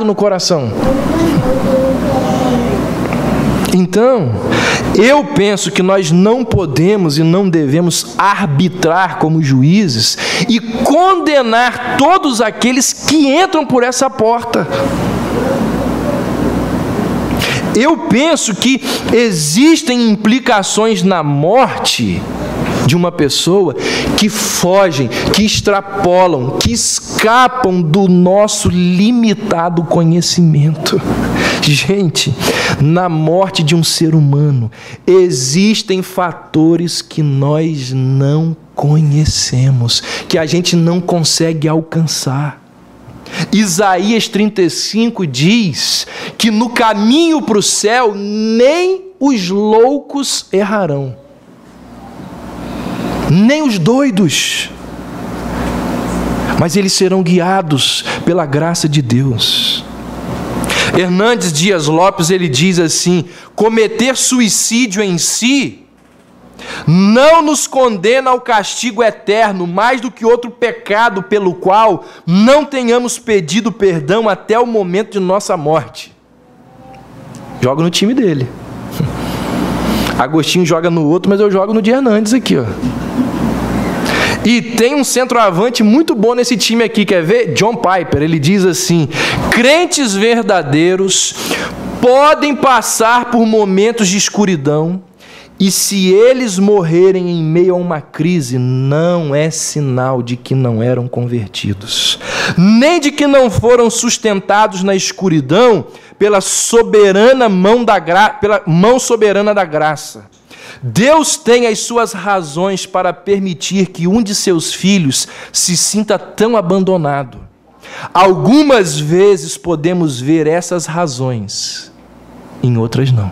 no coração. Então, eu penso que nós não podemos e não devemos arbitrar como juízes e condenar todos aqueles que entram por essa porta. Eu penso que existem implicações na morte de uma pessoa que fogem, que extrapolam, que escapam do nosso limitado conhecimento. Gente, na morte de um ser humano, existem fatores que nós não conhecemos, que a gente não consegue alcançar. Isaías 35 diz que no caminho para o céu nem os loucos errarão, nem os doidos, mas eles serão guiados pela graça de Deus. Hernandes Dias Lopes, ele diz assim: cometer suicídio em si não nos condena ao castigo eterno, mais do que outro pecado pelo qual não tenhamos pedido perdão até o momento de nossa morte. Joga no time dele. Agostinho joga no outro, mas eu jogo no de Hernandes aqui, ó. E tem um centroavante muito bom nesse time aqui, quer ver? John Piper, ele diz assim: crentes verdadeiros podem passar por momentos de escuridão, e se eles morrerem em meio a uma crise, não é sinal de que não eram convertidos, nem de que não foram sustentados na escuridão pela mão soberana da graça. Deus tem as suas razões para permitir que um de seus filhos se sinta tão abandonado. Algumas vezes podemos ver essas razões, em outras não.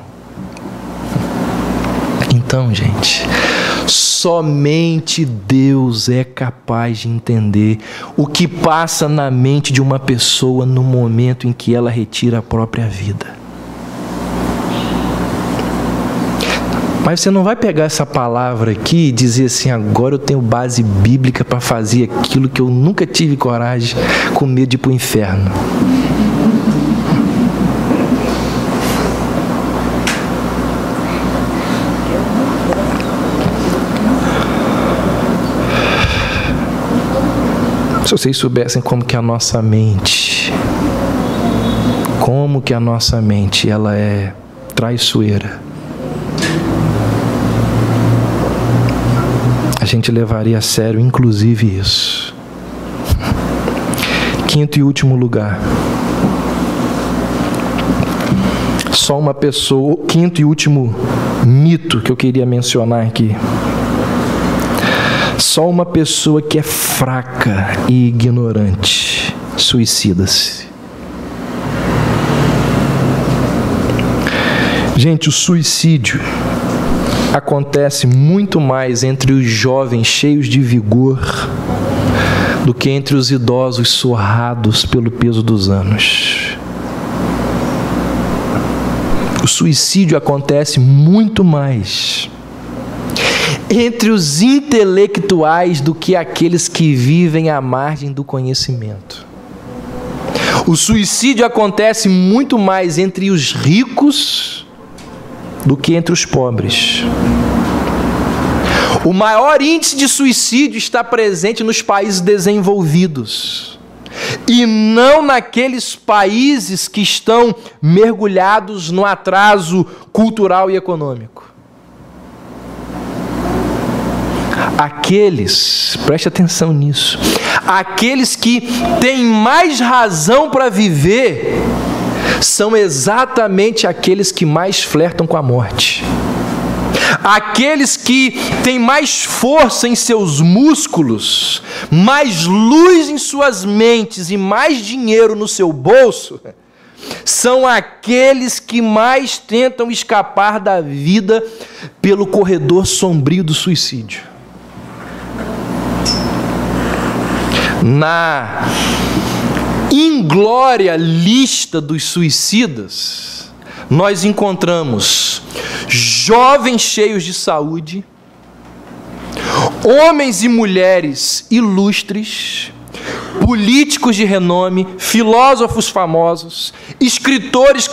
Então, gente, somente Deus é capaz de entender o que passa na mente de uma pessoa no momento em que ela retira a própria vida. Mas você não vai pegar essa palavra aqui e dizer assim: agora eu tenho base bíblica para fazer aquilo que eu nunca tive coragem, com medo de ir para o inferno. Se vocês soubessem como que a nossa mente ela é traiçoeira, a gente levaria a sério inclusive isso. Quinto e último lugar, só uma pessoa, quinto e último mito que eu queria mencionar aqui: só uma pessoa que é fraca e ignorante suicida-se. Gente, o suicídio acontece muito mais entre os jovens cheios de vigor do que entre os idosos surrados pelo peso dos anos. O suicídio acontece muito mais entre os intelectuais do que aqueles que vivem à margem do conhecimento. O suicídio acontece muito mais entre os ricos do que entre os pobres. O maior índice de suicídio está presente nos países desenvolvidos e não naqueles países que estão mergulhados no atraso cultural e econômico. Aqueles, preste atenção nisso, aqueles que têm mais razão para viver são exatamente aqueles que mais flertam com a morte. Aqueles que têm mais força em seus músculos, mais luz em suas mentes e mais dinheiro no seu bolso, são aqueles que mais tentam escapar da vida pelo corredor sombrio do suicídio. Na inglória lista dos suicidas, nós encontramos jovens cheios de saúde, homens e mulheres ilustres, políticos de renome, filósofos famosos, escritores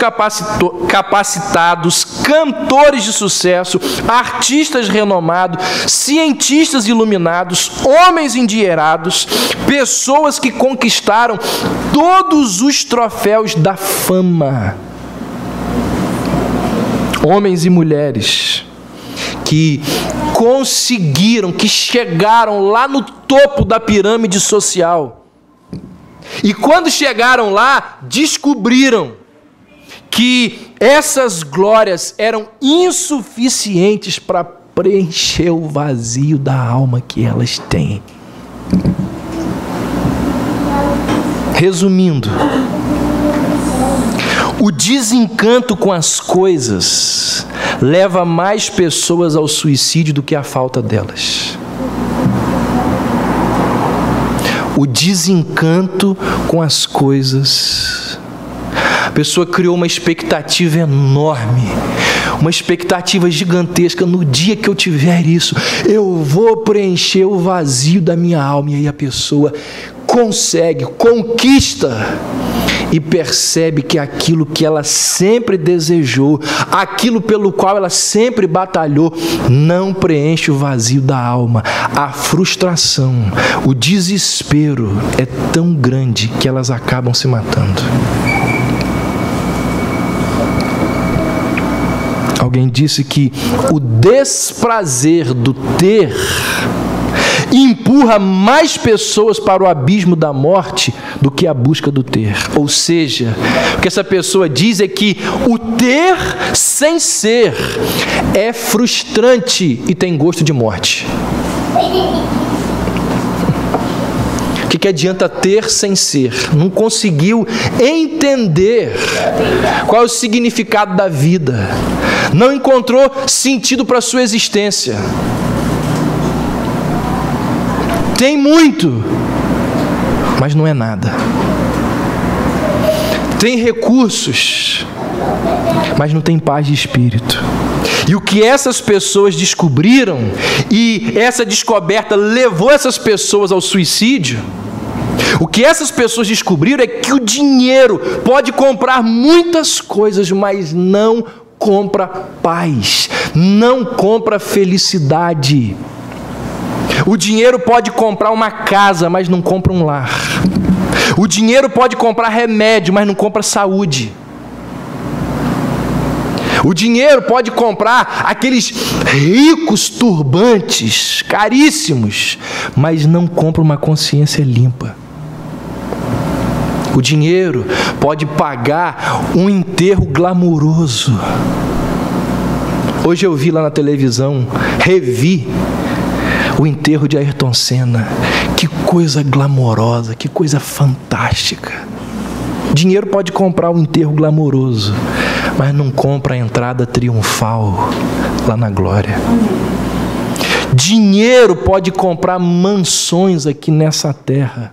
capacitados, cantores de sucesso, artistas renomados, cientistas iluminados, homens endinheirados, pessoas que conquistaram todos os troféus da fama. Homens e mulheres que conseguiram, que chegaram lá no topo da pirâmide social. E quando chegaram lá, descobriram que essas glórias eram insuficientes para preencher o vazio da alma que elas têm. Resumindo, o desencanto com as coisas leva mais pessoas ao suicídio do que a falta delas. O desencanto com as coisas. A pessoa criou uma expectativa enorme, uma expectativa gigantesca. No dia que eu tiver isso, eu vou preencher o vazio da minha alma. E aí a pessoa consegue, conquista e percebe que aquilo que ela sempre desejou, aquilo pelo qual ela sempre batalhou, não preenche o vazio da alma. A frustração, o desespero é tão grande que elas acabam se matando. Alguém disse que o desprazer do ter empurra mais pessoas para o abismo da morte do que a busca do ter. Ou seja, o que essa pessoa diz é que o ter sem ser é frustrante e tem gosto de morte. O que adianta ter sem ser? Não conseguiu entender qual é o significado da vida. Não encontrou sentido para a sua existência. Tem muito, mas não é nada. Tem recursos, mas não tem paz de espírito. E o que essas pessoas descobriram, e essa descoberta levou essas pessoas ao suicídio, o que essas pessoas descobriram é que o dinheiro pode comprar muitas coisas, mas não compra paz, não compra felicidade. O dinheiro pode comprar uma casa, mas não compra um lar. O dinheiro pode comprar remédio, mas não compra saúde. O dinheiro pode comprar aqueles ricos turbantes, caríssimos, mas não compra uma consciência limpa. O dinheiro pode pagar um enterro glamouroso. Hoje eu vi lá na televisão, revi o enterro de Ayrton Senna. Que coisa glamourosa, que coisa fantástica. Dinheiro pode comprar um enterro glamouroso, mas não compra a entrada triunfal lá na glória. Dinheiro pode comprar mansões aqui nessa terra,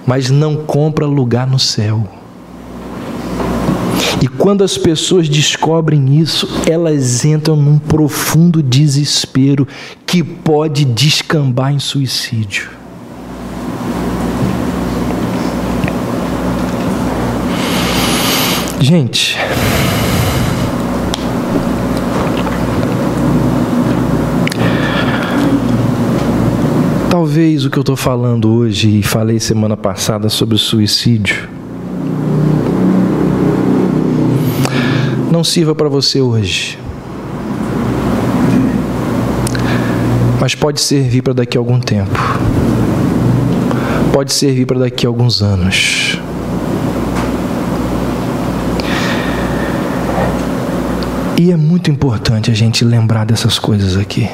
mas não compra lugar no céu. E quando as pessoas descobrem isso, elas entram num profundo desespero que pode descambar em suicídio. Gente, talvez o que eu estou falando hoje e falei semana passada sobre o suicídio não sirva para você hoje, mas pode servir para daqui a algum tempo, pode servir para daqui a alguns anos. E é muito importante a gente lembrar dessas coisas aqui.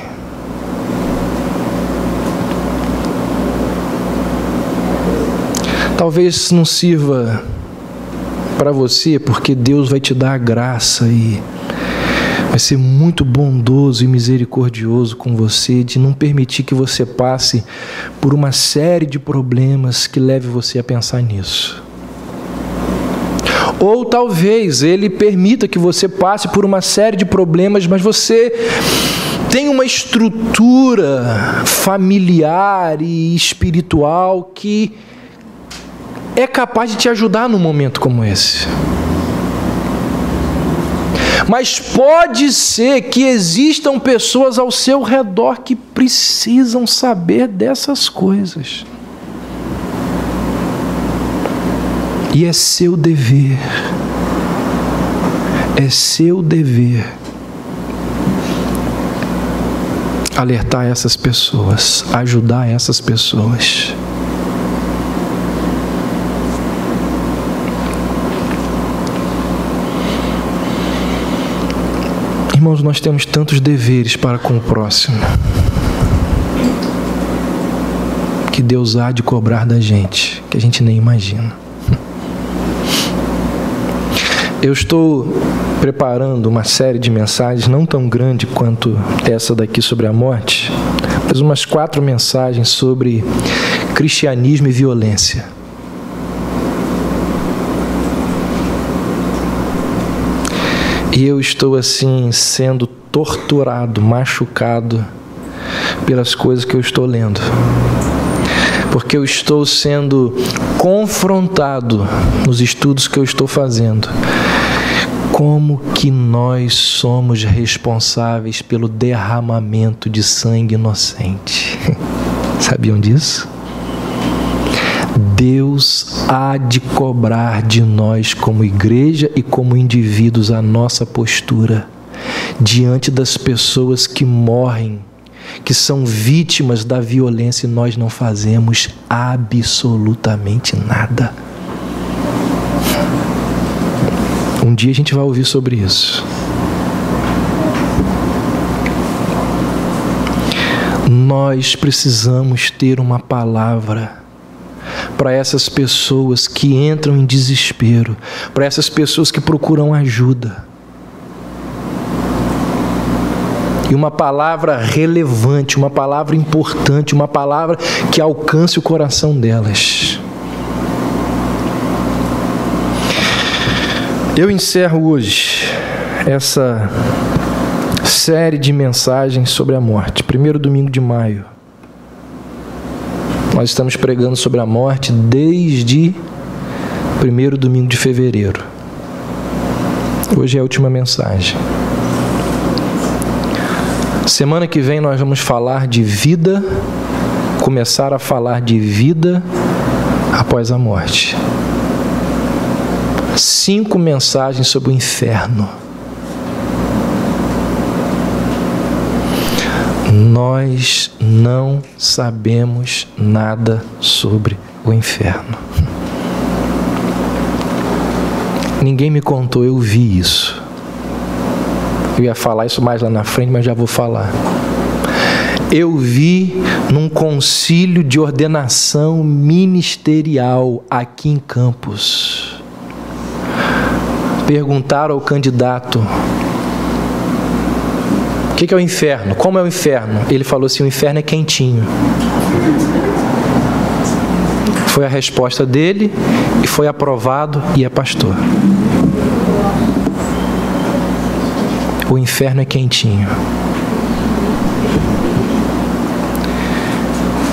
Talvez não sirva para você, porque Deus vai te dar a graça e vai ser muito bondoso e misericordioso com você, de não permitir que você passe por uma série de problemas que leve você a pensar nisso. Ou talvez Ele permita que você passe por uma série de problemas, mas você tem uma estrutura familiar e espiritual que é capaz de te ajudar num momento como esse. Mas pode ser que existam pessoas ao seu redor que precisam saber dessas coisas. E é seu dever, alertar essas pessoas, ajudar essas pessoas. Irmãos, nós temos tantos deveres para com o próximo que Deus há de cobrar da gente, que a gente nem imagina. Eu estou preparando uma série de mensagens, não tão grande quanto essa daqui sobre a morte, mas umas 4 mensagens sobre cristianismo e violência. E eu estou assim sendo torturado, machucado pelas coisas que eu estou lendo. Porque eu estou sendo confrontado nos estudos que eu estou fazendo. Como que nós somos responsáveis pelo derramamento de sangue inocente? Sabiam disso? Deus há de cobrar de nós como igreja e como indivíduos a nossa postura diante das pessoas que morrem, que são vítimas da violência, e nós não fazemos absolutamente nada. Um dia a gente vai ouvir sobre isso. Nós precisamos ter uma palavra para essas pessoas que entram em desespero, para essas pessoas que procuram ajuda. E uma palavra relevante, uma palavra importante, uma palavra que alcance o coração delas. Eu encerro hoje essa série de mensagens sobre a morte, primeiro domingo de maio. Nós estamos pregando sobre a morte desde primeiro domingo de fevereiro. Hoje é a última mensagem. Semana que vem nós vamos falar de vida, começar a falar de vida após a morte. 5 mensagens sobre o inferno. Nós não sabemos nada sobre o inferno. Ninguém me contou, eu vi isso. Eu ia falar isso mais lá na frente, mas já vou falar. Eu vi num concílio de ordenação ministerial aqui em Campos. Perguntaram ao candidato: o que é o inferno? Como é o inferno? Ele falou assim: o inferno é quentinho. Foi a resposta dele e foi aprovado e é pastor. O inferno é quentinho.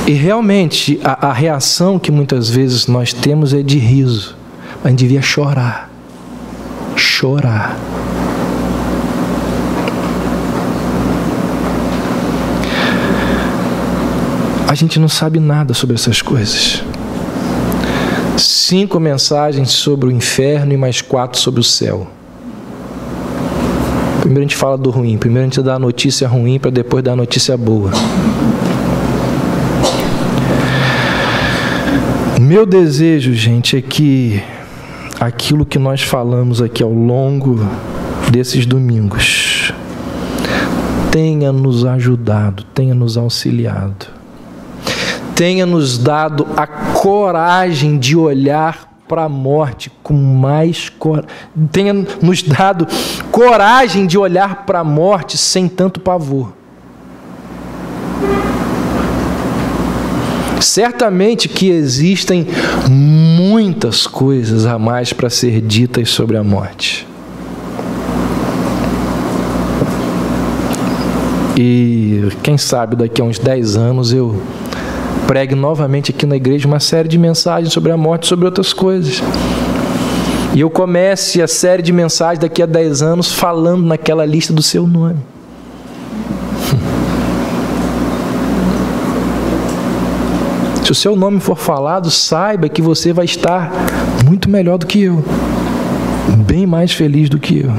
E realmente a reação que muitas vezes nós temos é de riso. A gente devia chorar. Chorar. A gente não sabe nada sobre essas coisas. 5 mensagens sobre o inferno e mais 4 sobre o céu. Primeiro a gente fala do ruim. Primeiro a gente dá a notícia ruim para depois dar a notícia boa. Meu desejo, gente, é que aquilo que nós falamos aqui ao longo desses domingos tenha nos ajudado, tenha nos auxiliado, tenha nos dado a coragem de olhar para a morte com mais coragem, tenha nos dado coragem de olhar para a morte sem tanto pavor. Certamente que existem muitas coisas a mais para ser ditas sobre a morte. E quem sabe daqui a uns 10 anos eu pregue novamente aqui na igreja uma série de mensagens sobre a morte, sobre outras coisas. E eu comece a série de mensagens daqui a 10 anos falando naquela lista do seu nome. Se o seu nome for falado, saiba que você vai estar muito melhor do que eu, bem mais feliz do que eu.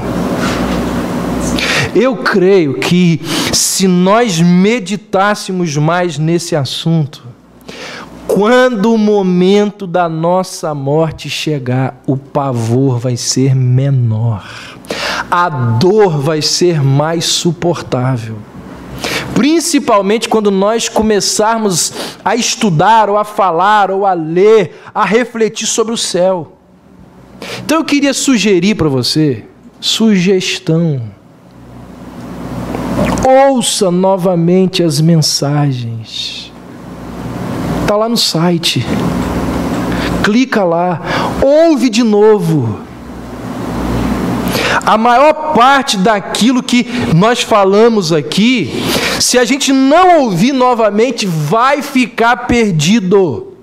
Eu creio que se nós meditássemos mais nesse assunto, quando o momento da nossa morte chegar, o pavor vai ser menor, a dor vai ser mais suportável. Principalmente quando nós começarmos a estudar, ou a falar, ou a ler, a refletir sobre o céu. Então eu queria sugerir para você, sugestão, ouça novamente as mensagens. Está lá no site. Clica lá, ouve de novo. A maior parte daquilo que nós falamos aqui, se a gente não ouvir novamente, vai ficar perdido.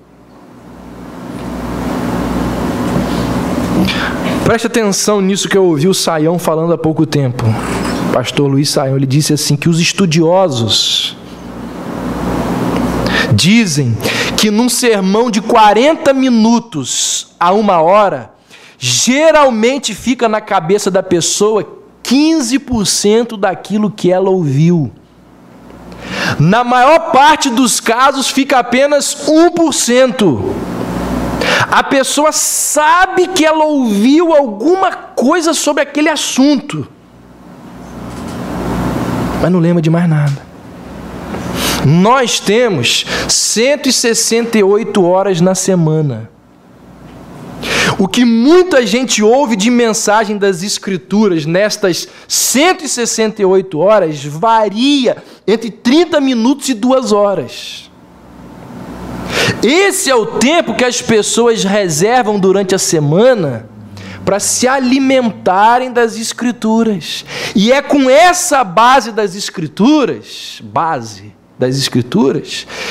Preste atenção nisso que eu ouvi o Saião falando há pouco tempo. O pastor Luiz Saião, ele disse assim, que os estudiosos dizem que num sermão de 40 minutos a 1 hora, geralmente fica na cabeça da pessoa 15% daquilo que ela ouviu. Na maior parte dos casos, fica apenas 1%. A pessoa sabe que ela ouviu alguma coisa sobre aquele assunto, mas não lembra de mais nada. Nós temos 168 horas na semana. O que muita gente ouve de mensagem das Escrituras nestas 168 horas varia entre 30 minutos e 2 horas. Esse é o tempo que as pessoas reservam durante a semana para se alimentarem das Escrituras. E é com essa base das Escrituras,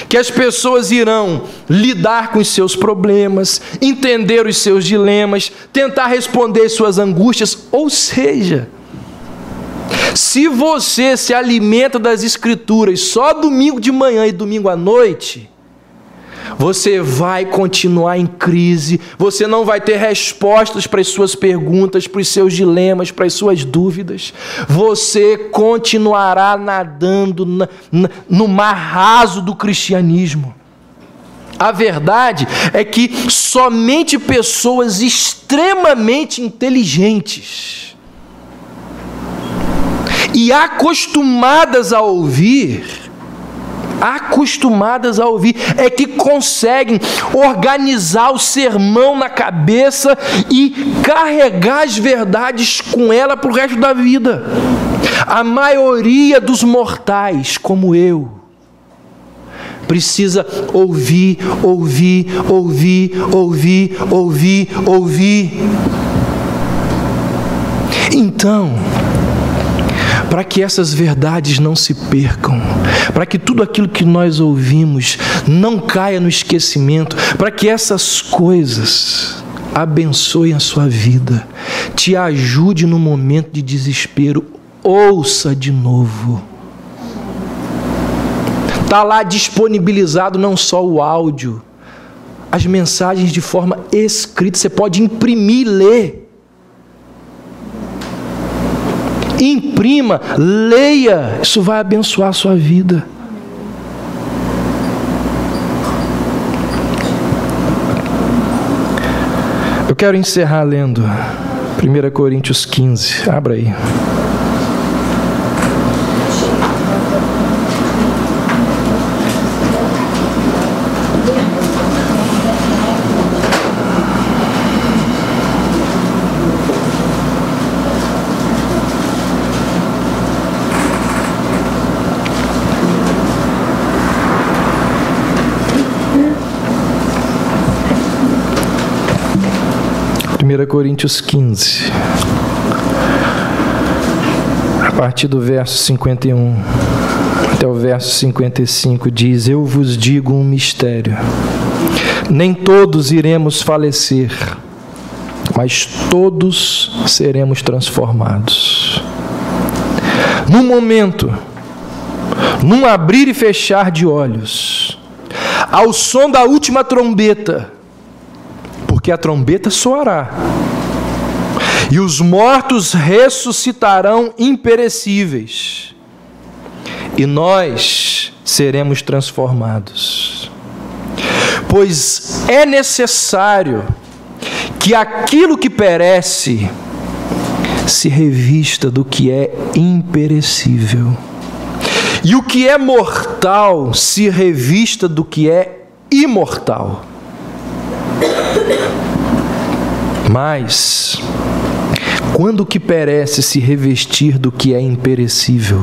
que as pessoas irão lidar com os seus problemas, entender os seus dilemas, tentar responder suas angústias. Ou seja, se você se alimenta das Escrituras só domingo de manhã e domingo à noite, você vai continuar em crise, você não vai ter respostas para as suas perguntas, para os seus dilemas, para as suas dúvidas. Você continuará nadando no mar raso do cristianismo. A verdade é que somente pessoas extremamente inteligentes e acostumadas a ouvir, é que conseguem organizar o sermão na cabeça e carregar as verdades com ela para o resto da vida. A maioria dos mortais, como eu, precisa ouvir. Então, para que essas verdades não se percam, para que tudo aquilo que nós ouvimos não caia no esquecimento, para que essas coisas abençoem a sua vida, te ajude no momento de desespero, ouça de novo. Está lá disponibilizado não só o áudio, as mensagens de forma escrita, você pode imprimir e ler. Imprima, leia, isso vai abençoar a sua vida. Eu quero encerrar lendo 1 Coríntios 15, abra aí. Coríntios 15, a partir do verso 51. até o verso 55, diz: eu vos digo um mistério, nem todos iremos falecer, mas todos seremos transformados. Num momento, num abrir e fechar de olhos, ao som da última trombeta, porque a trombeta soará, e os mortos ressuscitarão imperecíveis, e nós seremos transformados. Pois é necessário que aquilo que perece se revista do que é imperecível, e o que é mortal se revista do que é imortal. Mas, quando o que perece se revestir do que é imperecível,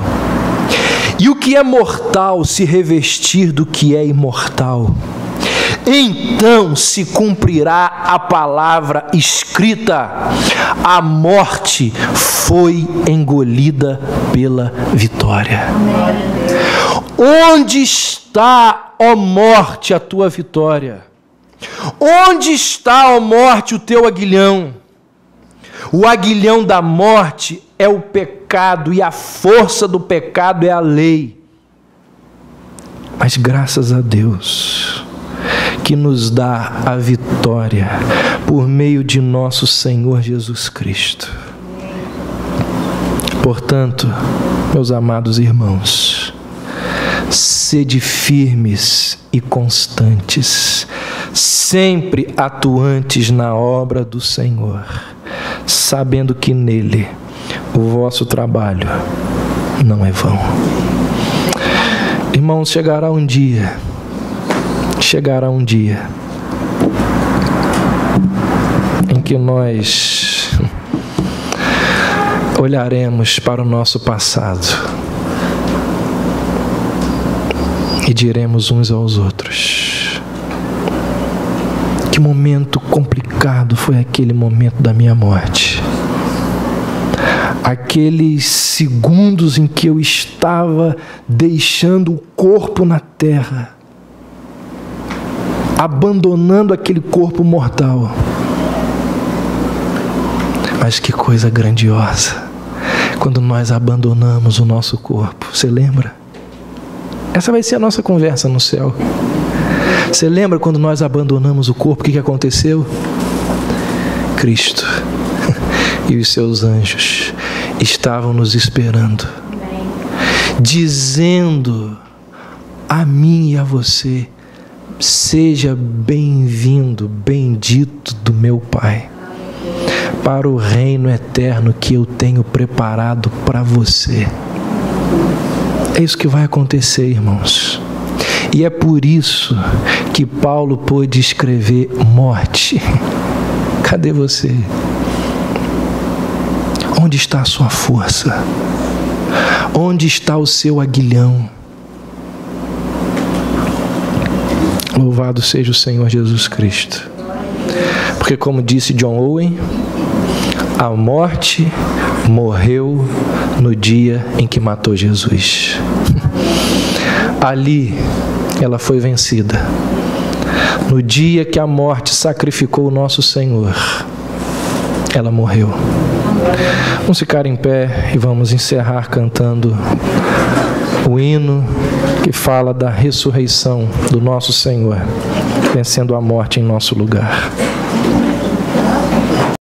e o que é mortal se revestir do que é imortal, então se cumprirá a palavra escrita: a morte foi engolida pela vitória. Onde está, ó morte, a tua vitória? Onde está, ó morte, o teu aguilhão? O aguilhão da morte é o pecado, e a força do pecado é a lei. Mas graças a Deus, que nos dá a vitória por meio de nosso Senhor Jesus Cristo. Portanto, meus amados irmãos, sede firmes e constantes, sempre atuantes na obra do Senhor, sabendo que nele o vosso trabalho não é vão. Irmãos, chegará um dia em que nós olharemos para o nosso passado e diremos uns aos outros: que momento complicado foi aquele momento da minha morte. Aqueles segundos em que eu estava deixando o corpo na terra, abandonando aquele corpo mortal. Mas que coisa grandiosa quando nós abandonamos o nosso corpo. Você lembra? Essa vai ser a nossa conversa no céu. Você lembra quando nós abandonamos o corpo, o que aconteceu? Cristo e os seus anjos estavam nos esperando, dizendo a mim e a você: seja bem-vindo, bendito do meu Pai, para o reino eterno que eu tenho preparado para você. É isso que vai acontecer, irmãos. E é por isso que Paulo pôde escrever: morte, cadê você? Onde está a sua força? Onde está o seu aguilhão? Louvado seja o Senhor Jesus Cristo. Porque, como disse John Owen, a morte morreu no dia em que matou Jesus. Ali ela foi vencida. No dia que a morte sacrificou o nosso Senhor, ela morreu. Vamos ficar em pé e vamos encerrar cantando o hino que fala da ressurreição do nosso Senhor, vencendo a morte em nosso lugar.